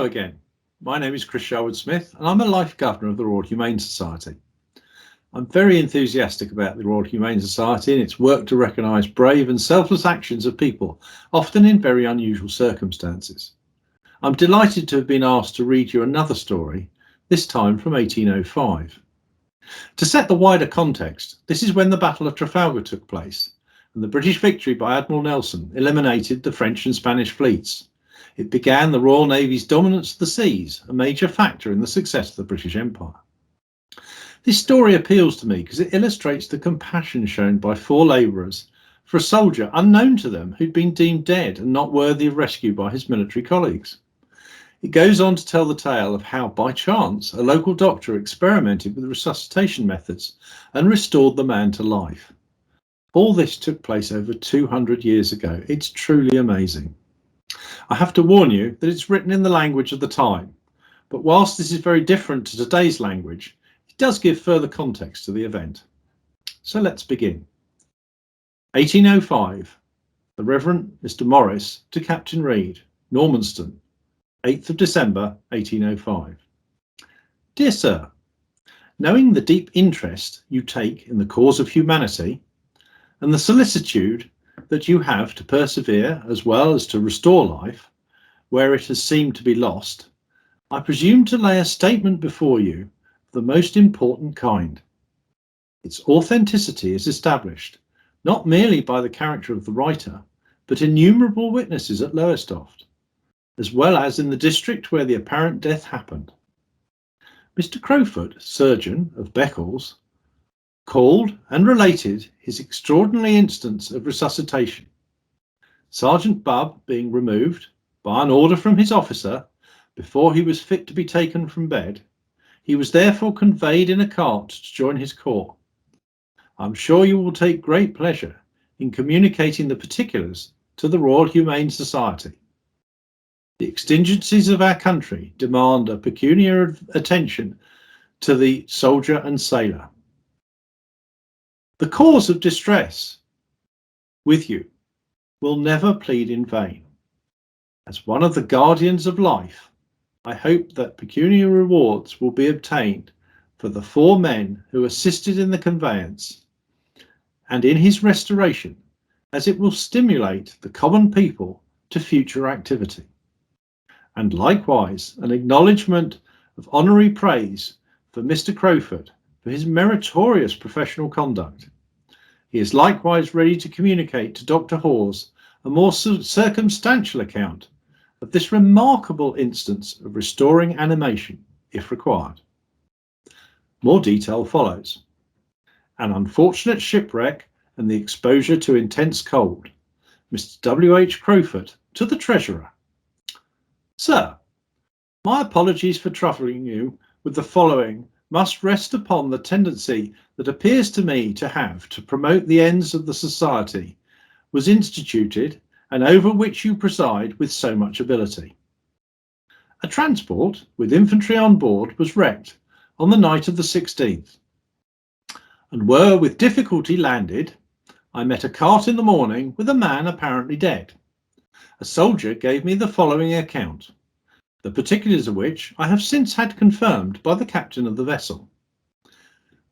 Hello again. My name is Chris Sherwood-Smith and I'm a Life Governor of the Royal Humane Society. I'm very enthusiastic about the Royal Humane Society and its work to recognise brave and selfless actions of people, often in very unusual circumstances. I'm delighted to have been asked to read you another story, this time from 1805. To set the wider context, this is when the Battle of Trafalgar took place and the British victory by Admiral Nelson eliminated the French and Spanish fleets. It began the Royal Navy's dominance of the seas, a major factor in the success of the British Empire. This story appeals to me because it illustrates the compassion shown by four labourers for a soldier unknown to them who'd been deemed dead and not worthy of rescue by his military colleagues. It goes on to tell the tale of how, by chance, a local doctor experimented with resuscitation methods and restored the man to life. All this took place over 200 years ago. It's truly amazing. I have to warn you that it's written in the language of the time, but whilst this is very different to today's language, it does give further context to the event. So let's begin. 1805, the Reverend Mr. Morris to Captain Reed, Normanston, 8th of December 1805. Dear Sir, knowing the deep interest you take in the cause of humanity and the solicitude that you have to persevere as well as to restore life where it has seemed to be lost, I presume to lay a statement before you of the most important kind. Its authenticity is established not merely by the character of the writer, but innumerable witnesses at Lowestoft, as well as in the district where the apparent death happened. Mr. Crowfoot, surgeon of Beccles, called and related his extraordinary instance of resuscitation. Sergeant Bubb being removed by an order from his officer before he was fit to be taken from bed, he was therefore conveyed in a cart to join his corps. I'm sure you will take great pleasure in communicating the particulars to the Royal Humane Society. The exigencies of our country demand a peculiar attention to the soldier and sailor. The cause of distress with you will never plead in vain. As one of the guardians of life, I hope that pecuniary rewards will be obtained for the four men who assisted in the conveyance and in his restoration, as it will stimulate the common people to future activity. And likewise an acknowledgement of honorary praise for Mr. Crowfoot for his meritorious professional conduct. He is likewise ready to communicate to Dr. Hawes a more circumstantial account of this remarkable instance of restoring animation, if required. More detail follows. An unfortunate shipwreck and the exposure to intense cold. Mr. W. H. Crowfoot to the Treasurer. Sir, my apologies for troubling you with the following must rest upon the tendency that appears to me to have to promote the ends of the society was instituted and over which you preside with so much ability. A transport with infantry on board was wrecked on the night of the 16th and were with difficulty landed. I met a cart in the morning with a man apparently dead. A soldier gave me the following account, the particulars of which I have since had confirmed by the captain of the vessel.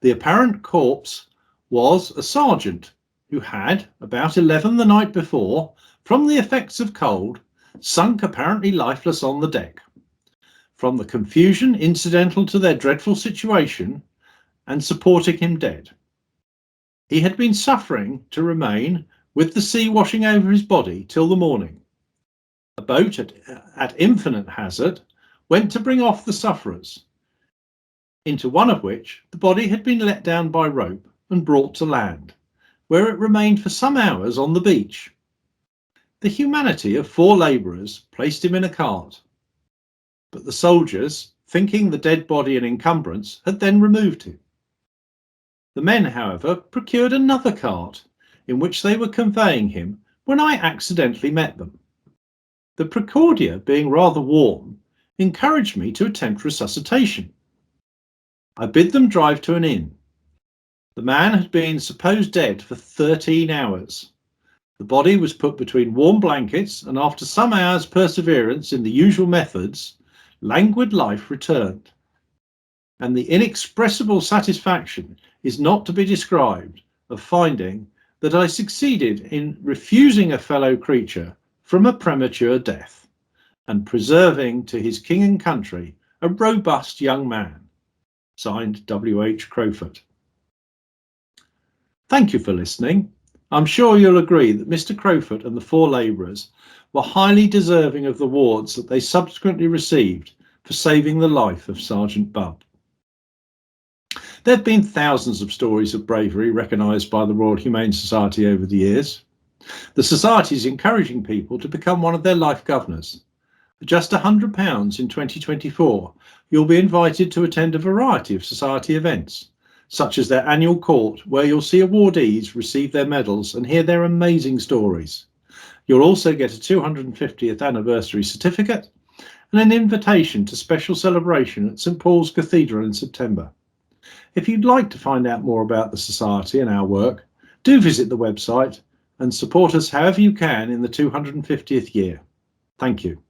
The apparent corpse was a sergeant who had, about 11 the night before, from the effects of cold, sunk apparently lifeless on the deck, from the confusion incidental to their dreadful situation, and supporting him dead. He had been suffering to remain with the sea washing over his body till the morning. A boat at infinite hazard went to bring off the sufferers, into one of which the body had been let down by rope and brought to land, where it remained for some hours on the beach. The humanity of four labourers placed him in a cart, but the soldiers, thinking the dead body an encumbrance, had then removed him. The men, however, procured another cart in which they were conveying him when I accidentally met them. The Precordia, being rather warm, encouraged me to attempt resuscitation. I bid them drive to an inn. The man had been supposed dead for 13 hours. The body was put between warm blankets and after some hours' perseverance in the usual methods, languid life returned, and the inexpressible satisfaction is not to be described of finding that I succeeded in refusing a fellow creature from a premature death and preserving to his king and country a robust young man. Signed, W.H. Crowfoot. Thank you for listening. I'm sure you'll agree that Mr. Crowfoot and the 4 labourers were highly deserving of the awards that they subsequently received for saving the life of Sergeant Bubb. There have been thousands of stories of bravery recognised by the Royal Humane Society over the years. The Society is encouraging people to become one of their life governors. For just £100 in 2024, you'll be invited to attend a variety of Society events, such as their annual court, where you'll see awardees receive their medals and hear their amazing stories. You'll also get a 250th anniversary certificate and an invitation to special celebration at St Paul's Cathedral in September. If you'd like to find out more about the Society and our work, do visit the website and support us however you can in the 250th year. Thank you.